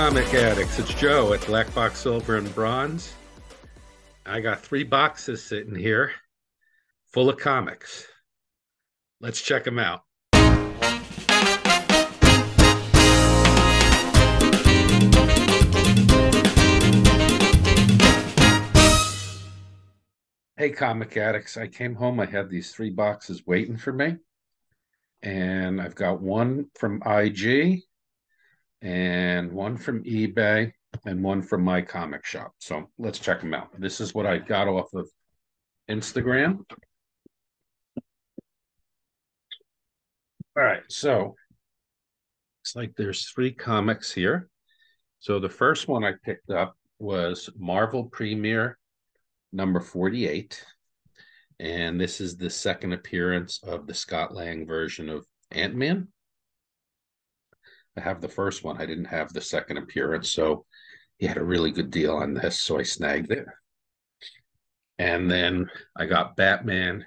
comic addicts, it's Joe at Black Box Silver and Bronze. I got 3 boxes sitting here full of comics. Let's check them out. Hey, comic addicts, I came home, I had these 3 boxes waiting for me. And I've got one from IG, and one from eBay, and one from my comic shop. So let's check them out. This is what I got off of Instagram. All right, so it's like there's 3 comics here. So the first one I picked up was Marvel Premiere number 48. And this is the second appearance of the Scott Lang version of Ant-Man. I have the first one. I didn't have the second appearance, so he had a really good deal on this, so I snagged it. And then I got Batman,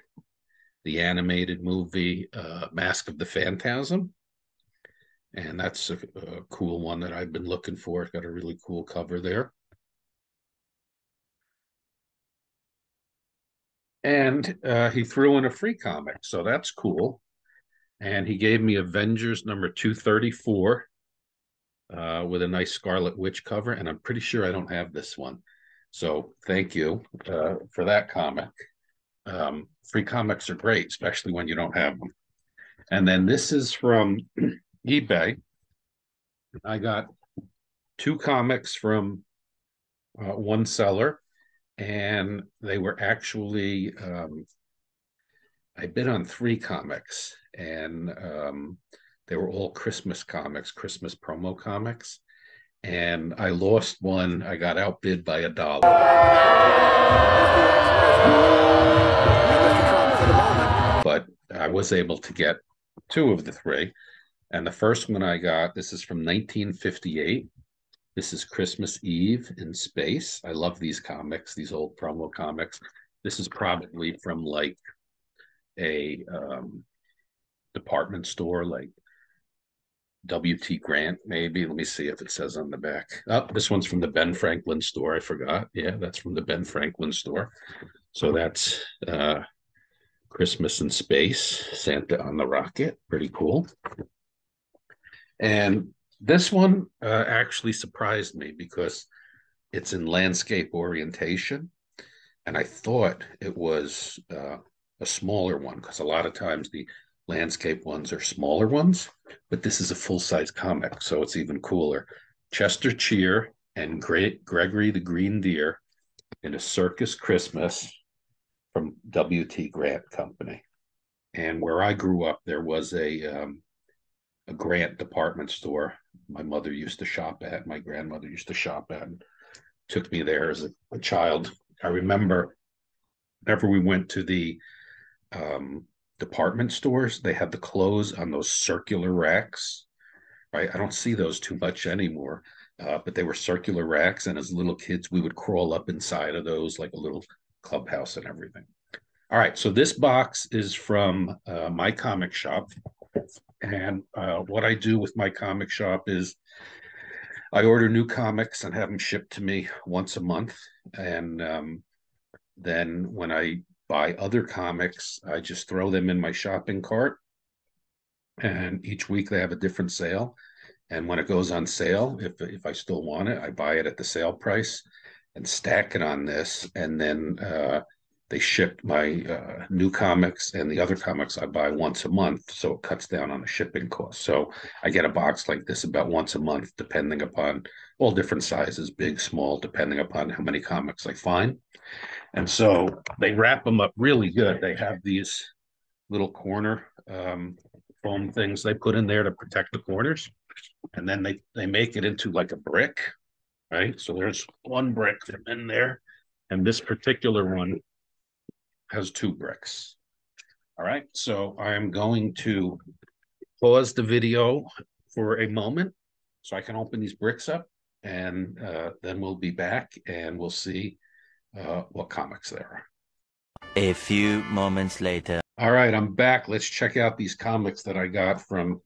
the animated movie, Mask of the Phantasm. And that's a cool one that I've been looking for. It's got a really cool cover there. And he threw in a free comic, so that's cool. And he gave me Avengers number 234 with a nice Scarlet Witch cover. And I'm pretty sure I don't have this one. So thank you for that comic. Free comics are great, especially when you don't have them. And then this is from eBay. I got 2 comics from one seller. And they were actually, I bid on 3 comics, and they were all Christmas comics, Christmas promo comics. And I lost one. I got outbid by $1. But I was able to get 2 of the 3. And the first one I got, this is from 1958. This is Christmas Eve in Space. I love these comics, these old promo comics. This is probably from like a department store, like W.T. Grant, maybe. Let me see if it says on the back. Oh, this one's from the Ben Franklin store. I forgot. Yeah, that's from the Ben Franklin store. So that's Christmas in Space, Santa on the Rocket. Pretty cool. And this one actually surprised me because it's in landscape orientation. And I thought it was a smaller one because a lot of times the landscape ones are smaller ones. But this is a full-size comic, so it's even cooler. Chester Cheer and Gregory the Green Deer in a Circus Christmas from W.T. Grant Company. And where I grew up, there was a Grant department store my mother used to shop at, my grandmother used to shop at, and took me there as a child. I remember whenever we went to the department stores, they had the clothes on those circular racks, right? I don't see those too much anymore, but they were circular racks, and as little kids, we would crawl up inside of those like a little clubhouse and everything. All right, so this box is from my comic shop. And what I do with my comic shop is I order new comics and have them shipped to me once a month. And then when I buy other comics, I just throw them in my shopping cart. And each week they have a different sale. And when it goes on sale, if I still want it, I buy it at the sale price and stack it on this. And then they ship my new comics and the other comics I buy once a month, so it cuts down on the shipping cost. So I get a box like this about once a month, depending upon all different sizes, big, small, depending upon how many comics I find. And so they wrap them up really good. They have these little corner foam things they put in there to protect the corners. And then they make it into like a brick, right? So there's one brick from in there. And this particular one has 2 bricks. All right, so I am going to pause the video for a moment so I can open these bricks up, and then we'll be back and we'll see what comics there are. A few moments later. All right, I'm back. Let's check out these comics that I got from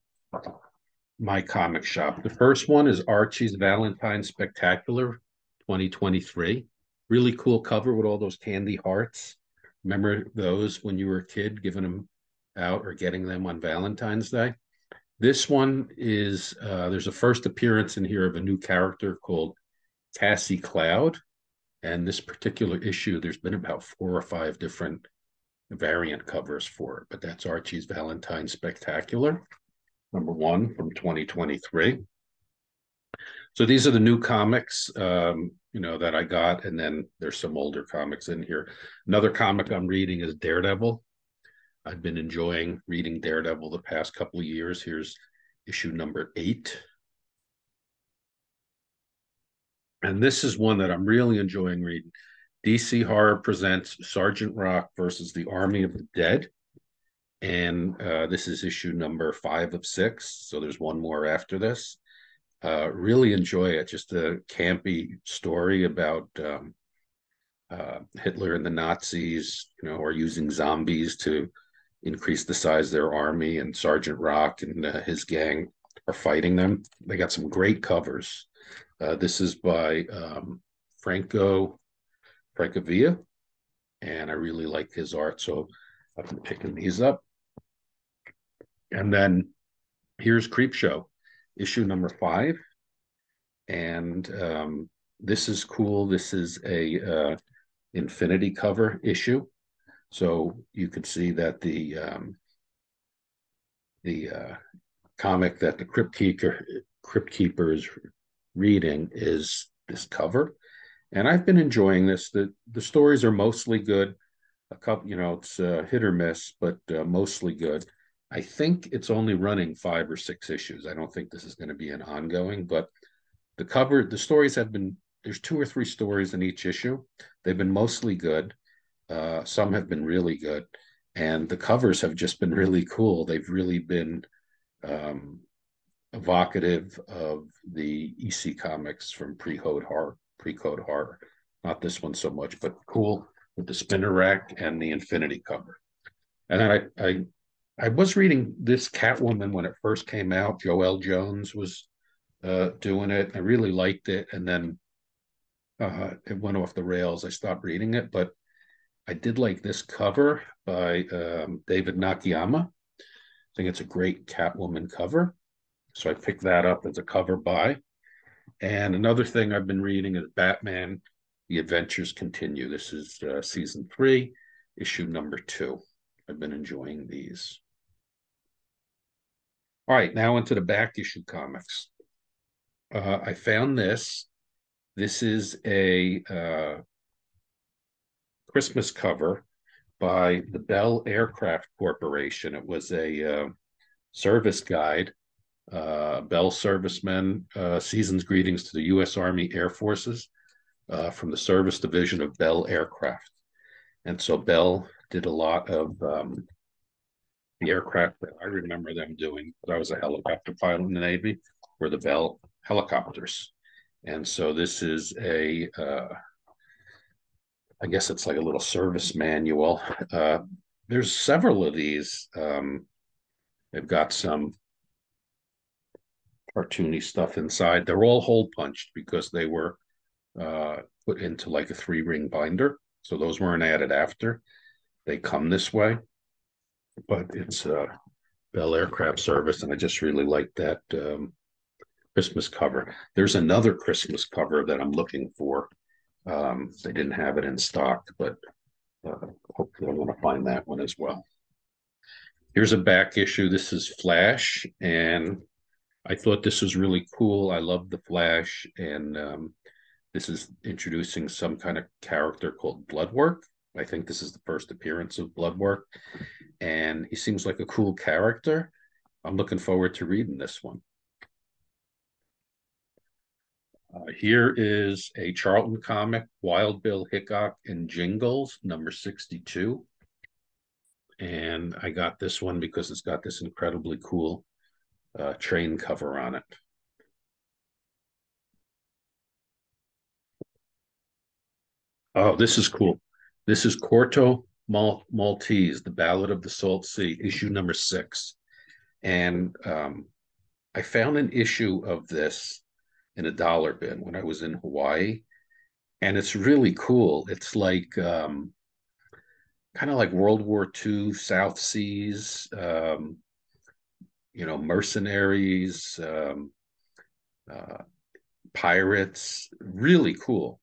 my comic shop. The first one is Archie's Valentine Spectacular 2023. Really cool cover with all those candy hearts. Remember those when you were a kid, giving them out or getting them on Valentine's Day? This one is there's a first appearance in here of a new character called Cassie Cloud. And this particular issue, there's been about 4 or 5 different variant covers for it, but that's Archie's Valentine Spectacular, #1 from 2023. So these are the new comics, that I got, and then there's some older comics in here. Another comic I'm reading is Daredevil. I've been enjoying reading Daredevil the past couple of years. Here's issue #8. And this is one that I'm really enjoying reading. DC Horror presents Sergeant Rock versus the Army of the Dead. And this is issue #5 of 6. So there's one more after this. Really enjoy it. Just a campy story about Hitler and the Nazis, are using zombies to increase the size of their army, and Sergeant Rock and his gang are fighting them. They got some great covers. This is by Francavilla, and I really like his art, so I've been picking these up. And then here's Creepshow, issue #5, and this is cool. This is a infinity cover issue, so you could see that the comic that the Crypt Keeper is reading is this cover, and I've been enjoying this. The stories are mostly good. A couple, it's hit or miss, but mostly good. I think it's only running 5 or 6 issues. I don't think this is going to be an ongoing, but the stories have been, there's 2 or 3 stories in each issue. They've been mostly good. Some have been really good, and the covers have just been really cool. They've really been evocative of the EC comics from pre-code horror. Not this one so much, but cool with the spinner rack and the infinity cover. And then I was reading this Catwoman when it first came out. Joelle Jones was doing it. I really liked it, and then it went off the rails. I stopped reading it, but I did like this cover by David Nakayama. I think it's a great Catwoman cover. So I picked that up as a cover buy. And another thing I've been reading is Batman, The Adventures Continue. This is season 3, issue #2. I've been enjoying these. All right, now into the back issue comics. I found this. This is a Christmas cover by the Bell Aircraft Corporation. It was a service guide. Bell servicemen, season's greetings to the U.S. Army Air Forces from the service division of Bell Aircraft. And so Bell did a lot of the aircraft that I remember them doing. I was a helicopter pilot in the Navy, were the Bell helicopters. And so this is I guess it's like a little service manual. There's several of these. They've got some cartoony stuff inside. They're all hole punched because they were put into like a 3-ring binder. So those weren't added after. They come this way, but it's a Bell Aircraft Service, and I just really like that Christmas cover. There's another Christmas cover that I'm looking for. They didn't have it in stock, but hopefully I'm going to find that one as well. Here's a back issue. This is Flash, and I thought this was really cool. I love the Flash, and this is introducing some kind of character called Bloodwork. I think this is the first appearance of Bloodwork, and he seems like a cool character. I'm looking forward to reading this one. Here is a Charlton comic, Wild Bill Hickok and Jingles, #62. And I got this one because it's got this incredibly cool train cover on it. Oh, this is cool. This is Corto Maltese, The Ballad of the Salt Sea, issue #6. And I found an issue of this in a dollar bin when I was in Hawaii, and it's really cool. It's like kind of like World War II South Seas, mercenaries, uh, pirates, really cool.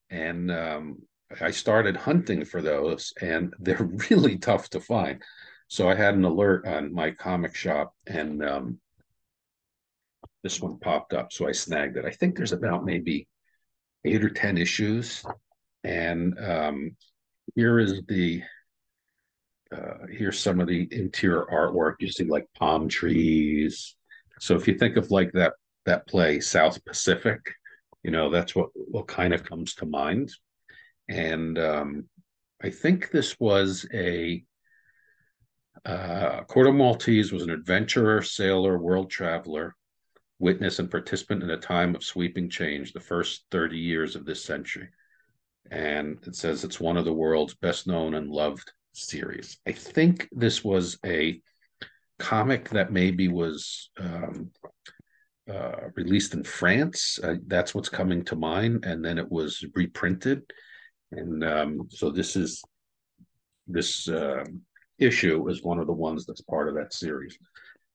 And I started hunting for those, and they're really tough to find. So I had an alert on my comic shop, and this one popped up. So I snagged it. I think there's about maybe 8 or 10 issues. And here is the here's some of the interior artwork. You see like palm trees. So if you think of like that play South Pacific, that's what kind of comes to mind. And I think this was a Corto Maltese was an adventurer, sailor, world traveler, witness, and participant in a time of sweeping change, the first 30 years of this century. And it says it's one of the world's best known and loved series. I think this was a comic that maybe was released in France. That's what's coming to mind. And then it was reprinted. And so this issue is one of the ones that's part of that series.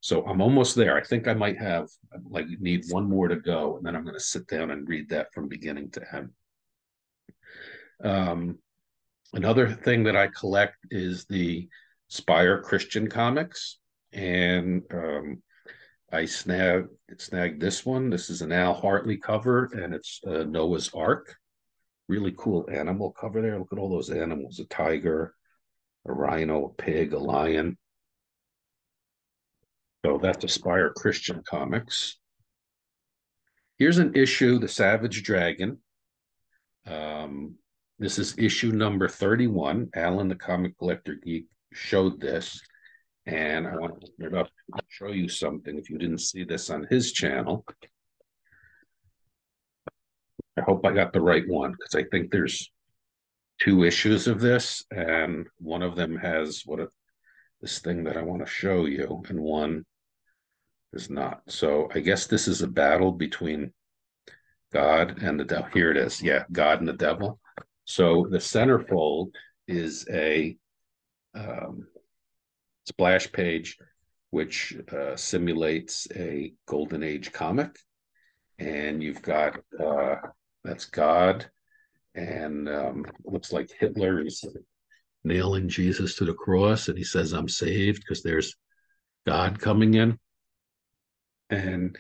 So I'm almost there. I think I might have like need one more to go, and then I'm going to sit down and read that from beginning to end. Um, Another thing that I collect is the Spire Christian comics, and I snagged this one. This is an Al Hartley cover, and it's Noah's Ark. Really cool animal cover there. Look at all those animals: a tiger, a rhino, a pig, a lion. So that's Aspire Christian Comics. Here's an issue, The Savage Dragon. Um, this is issue number 31. Alan, the comic collector geek, showed this. And I want to open it up and show you something if you didn't see this on his channel. I hope I got the right one because I think there's 2 issues of this, and one of them has this thing that I want to show you, and one is not. So I guess this is a battle between God and the devil. Here it is. Yeah, God and the devil. So the centerfold is a splash page which simulates a golden age comic, and you've got that's God, and looks like Hitler is nailing Jesus to the cross, and he says, "I'm saved," because there's God coming in. And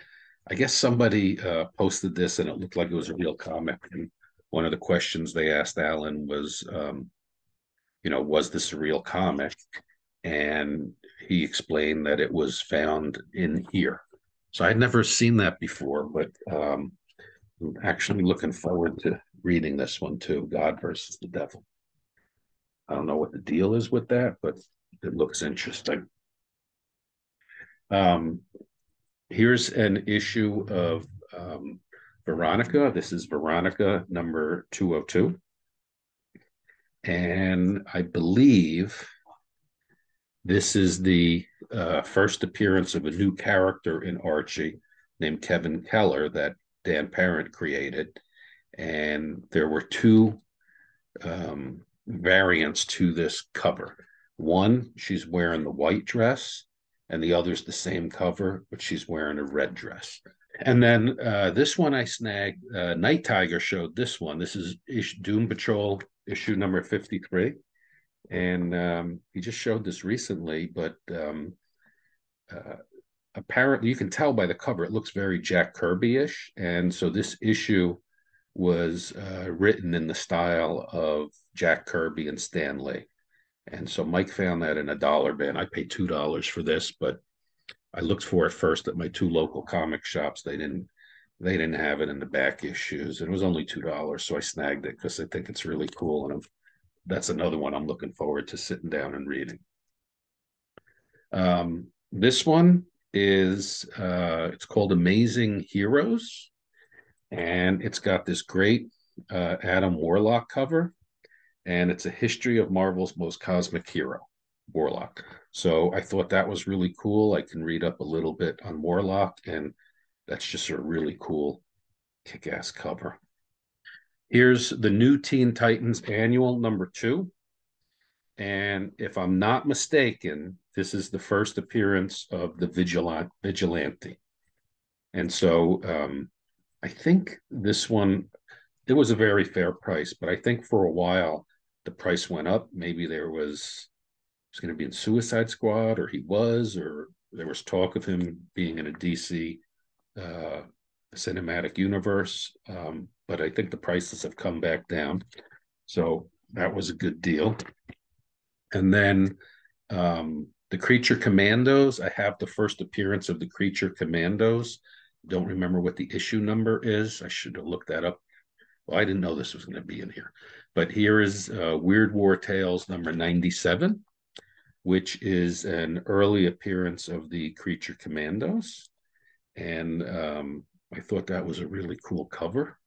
I guess somebody posted this, and it looked like it was a real comic. And one of the questions they asked Alan was, was this a real comic? And he explained that it was found in here. So I'd never seen that before, but I'm actually looking forward to reading this one too, God versus the Devil. I don't know what the deal is with that, but it looks interesting. Um, Here's an issue of Veronica. This is Veronica number 202. And I believe this is the first appearance of a new character in Archie named Kevin Keller that Dan Parent created. And there were 2 variants to this cover. One, she's wearing the white dress, and the other's the same cover, but she's wearing a red dress. And then this one I snagged. Night Tiger showed this one. This is Doom Patrol issue number 53. And he just showed this recently, but uh, apparently you can tell by the cover, it looks very Jack Kirby-ish. And so this issue was written in the style of Jack Kirby and Stan Lee. And so Mike found that in a dollar bin. I paid $2 for this, but I looked for it first at my 2 local comic shops. They didn't have it in the back issues. And it was only $2, so I snagged it because I think it's really cool. And that's another one I'm looking forward to sitting down and reading. This one is it's called Amazing Heroes, and it's got this great Adam Warlock cover, and it's a history of Marvel's most cosmic hero. Warlock. So I thought that was really cool. I can read up a little bit on Warlock, and that's just a really cool kick-ass cover. Here's the new Teen Titans Annual #2. And if I'm not mistaken, this is the first appearance of the Vigilante. And so I think this one, it was a very fair price, but I think for a while the price went up. Maybe was going to be in Suicide Squad, or there was talk of him being in a DC uh, cinematic universe. But I think the prices have come back down. So that was a good deal. And then the Creature Commandos, I have the first appearance of the Creature Commandos. Don't remember what the issue number is. I should have looked that up. Well, I didn't know this was going to be in here. But here is Weird War Tales #97, which is an early appearance of the Creature Commandos. And I thought that was a really cool cover.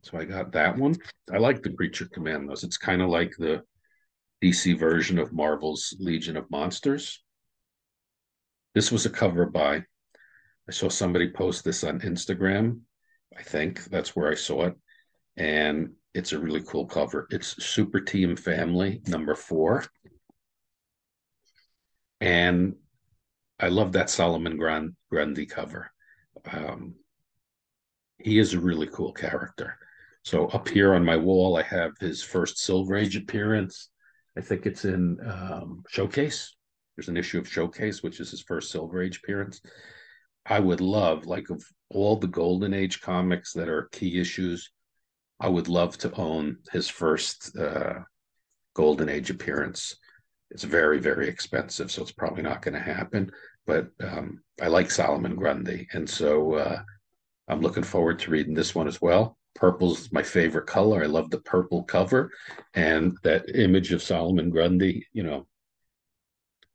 So I got that one. I like the Creature Commandos. It's kind of like the DC version of Marvel's Legion of Monsters. This was a cover by, I saw somebody post this on Instagram. I think that's where I saw it. And it's a really cool cover. It's Super Team Family #4. And I love that Solomon Grundy cover. Um, he is a really cool character. So up here on my wall, I have his first Silver Age appearance. I think it's in Showcase. There's an issue of Showcase, which is his first Silver Age appearance. I would love, like, of all the Golden Age comics that are key issues, I would love to own his first Golden Age appearance. It's very, very expensive, so it's probably not going to happen. But I like Solomon Grundy, and so I'm looking forward to reading this one as well. Purple's my favorite color. I love the purple cover and that image of Solomon Grundy,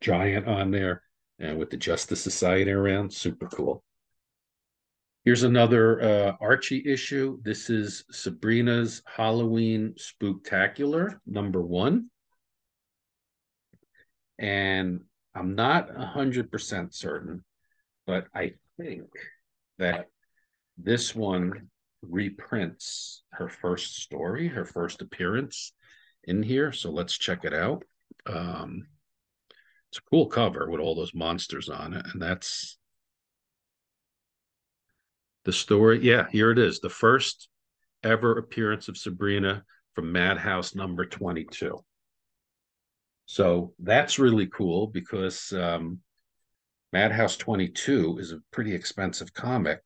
giant on there, and with the Justice Society around. Super cool. Here's another Archie issue. This is Sabrina's Halloween Spooktacular #1. And I'm not 100% certain, but I think that this one reprints her first story, her first appearance in here. So let's check it out. It's a cool cover with all those monsters on it. And that's the story. Yeah, here it is. The first ever appearance of Sabrina from Madhouse #22. So that's really cool because Madhouse 22 is a pretty expensive comic.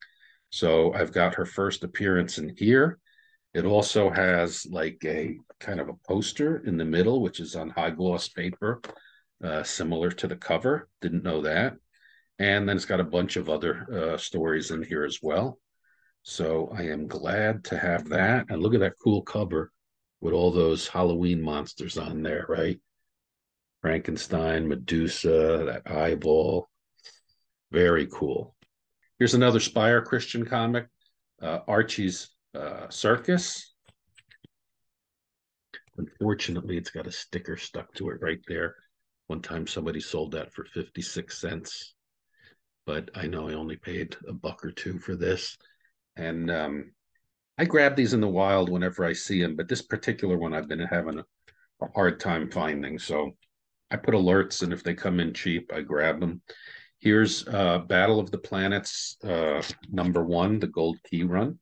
So I've got her first appearance in here. It also has like a kind of a poster in the middle, which is on high gloss paper, similar to the cover. Didn't know that. And then it's got a bunch of other stories in here as well. So I am glad to have that. And look at that cool cover with all those Halloween monsters on there, right? Frankenstein, Medusa, that eyeball. Very cool. Here's another Spire Christian comic, Archie's Circus. Unfortunately, it's got a sticker stuck to it right there. One time somebody sold that for 56 cents, but I know I only paid a buck or two for this. And I grab these in the wild whenever I see them, but this particular one I've been having a hard time finding. So I put alerts, and if they come in cheap, I grab them. Here's Battle of the Planets #1, the Gold Key run.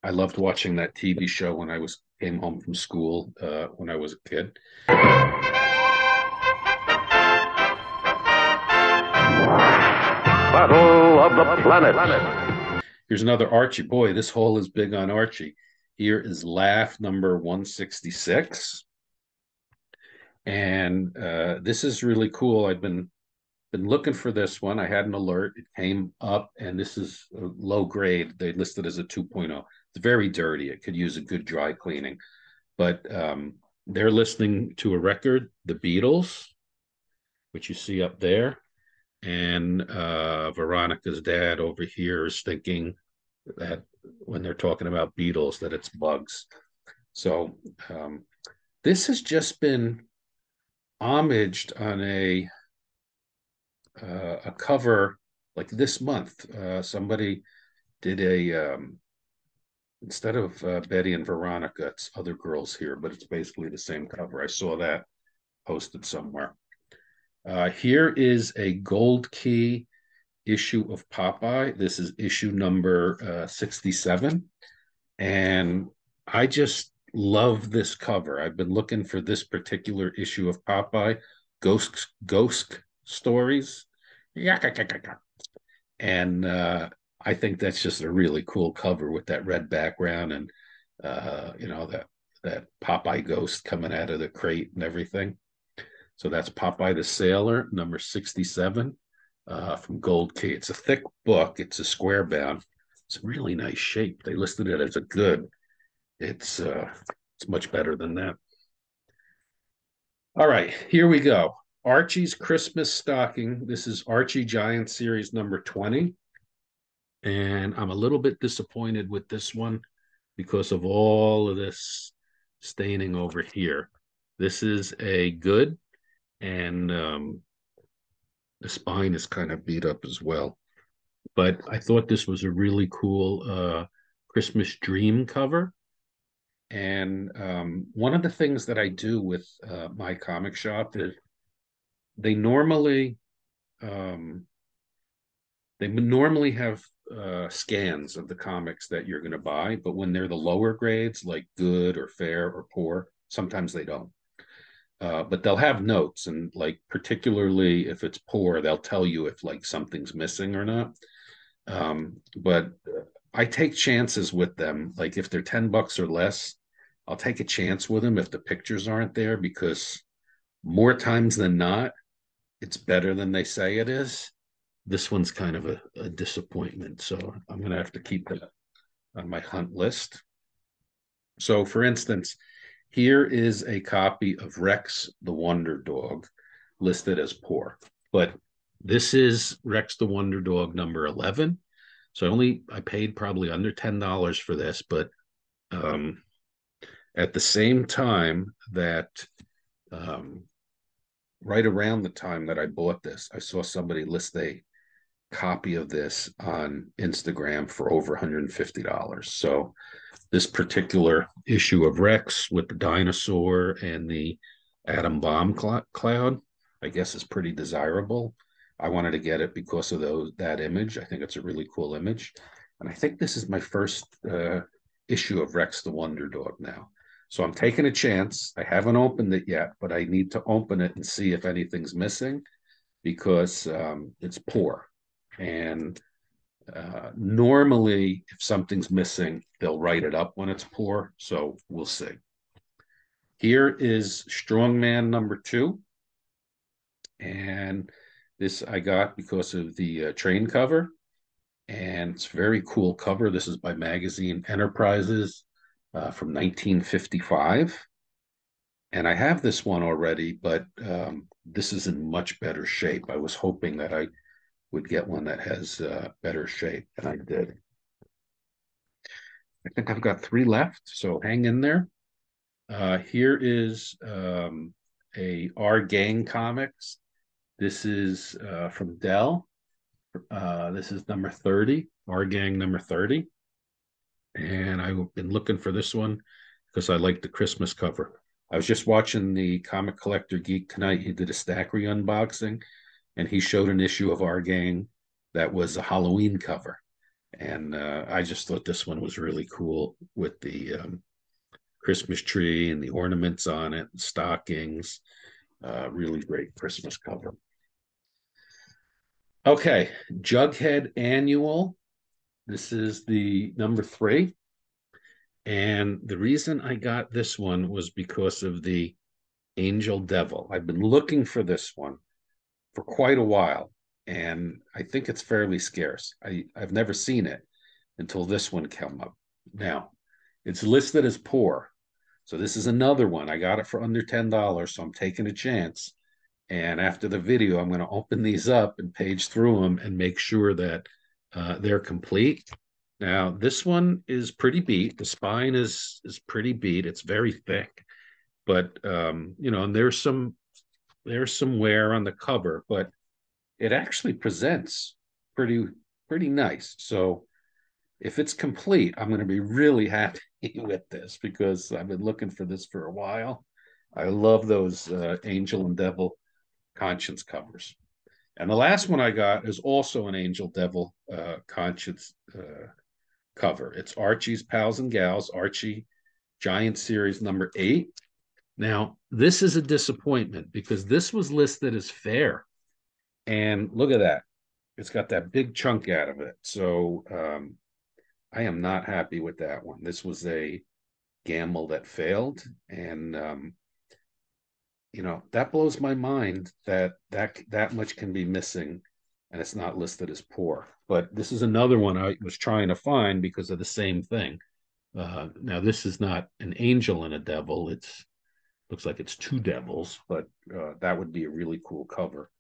I loved watching that TV show when I came home from school when I was a kid. Battle of the Planets. Here's another Archie. Boy, this haul is big on Archie. Here is Laugh #166. And this is really cool. I've been looking for this one. I had an alert. It came up, and this is a low grade. They listed as a 2.0. It's very dirty. It could use a good dry cleaning. But they're listening to a record, The Beatles, which you see up there. And Veronica's dad over here is thinking that when they're talking about Beatles, that it's bugs. So This has just been homaged on a cover like this month. Somebody did a instead of Betty and Veronica, it's other girls here, but it's basically the same cover. I saw that posted somewhere. Here is a gold key issue of Popeye. This is issue number 67. And I just love this cover. I've been looking for this particular issue of Popeye, Ghost Stories. And I think that's just a really cool cover with that red background and that Popeye ghost coming out of the crate and everything. So that's Popeye the Sailor, number 67, from Gold Key. It's a thick book. It's a square bound. It's a really nice shape. They listed it as a good. It's much better than that. All right, here we go. Archie's Christmas Stocking. This is Archie Giant Series number 20. And I'm a little bit disappointed with this one because of all of this staining over here. This is a good, and the spine is kind of beat up as well. But I thought this was a really cool Christmas dream cover. And one of the things that I do with my comic shop is they normally um, have scans of the comics that you're going to buy, but when they're the lower grades, like good or fair or poor, sometimes they don't. But they'll have notes, and like particularly if it's poor, they'll tell you if like something's missing or not. But I take chances with them. Like if they're $10 or less, I'll take a chance with them if the pictures aren't there, because more times than not, it's better than they say it is. This one's kind of a disappointment. So I'm going to have to keep that on my hunt list. So, for instance, here is a copy of Rex the Wonder Dog listed as poor, but this is Rex the Wonder Dog number 11. So I paid probably under $10 for this, but at the same time that right around the time that I bought this, I saw somebody list a copy of this on Instagram for over $150. So this particular issue of Rex with the dinosaur and the atom bomb cloud, I guess, is pretty desirable. I wanted to get it because of that image. I think it's a really cool image. And I think this is my first issue of Rex the Wonder Dog now. So I'm taking a chance. I haven't opened it yet, but I need to open it and see if anything's missing, because it's poor. And normally, if something's missing, they'll write it up when it's poor. So we'll see. Here is Strongman number 2. And this I got because of the train cover. And it's a very cool cover. This is by Magazine Enterprises from 1955. And I have this one already, but this is in much better shape. I was hoping that I would get one that has better shape, and I did. I think I've got 3 left, so hang in there. Here is a Our Gang Comics. This is from Dell. This is number 30, Our Gang number 30. And I've been looking for this one because I like the Christmas cover. I was just watching the Comic Collector Geek tonight. He did a Stackery unboxing, and he showed an issue of Our Gang that was a Halloween cover. And I just thought this one was really cool with the Christmas tree and the ornaments on it, and stockings. Really great Christmas cover. Okay, Jughead Annual. This is the number 3. And the reason I got this one was because of the Angel Devil. I've been looking for this one for quite a while, and I think it's fairly scarce. I've never seen it until this one came up. Now, it's listed as poor. So this is another one. I got it for under $10, so I'm taking a chance. And after the video, I'm going to open these up and page through them and make sure that they're complete. Now, this one is pretty beat. The spine is pretty beat. It's very thick. but and there's some wear on the cover, but it actually presents pretty pretty nice. So if it's complete, I'm going to be really happy with this because I've been looking for this for a while. I love those Angel and Devil conscience covers. And the last one I got is also an Angel Devil conscience cover. It's Archie's Pals and Gals, Archie Giant Series number 8. Now, this is a disappointment because this was listed as fair. And look at that. It's got that big chunk out of it. So I am not happy with that one. This was a gamble that failed. And that blows my mind that much can be missing and it's not listed as poor. But this is another one I was trying to find because of the same thing. Now this is not an angel and a devil. It's looks like it's two devils, but that would be a really cool cover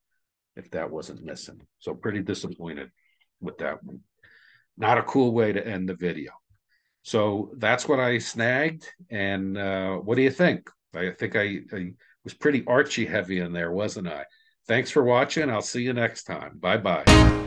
if that wasn't missing. So pretty disappointed with that one. Not a cool way to end the video. So that's what I snagged. And what do you think? I think I was pretty Archie heavy in there, wasn't I? Thanks for watching. I'll see you next time. Bye bye.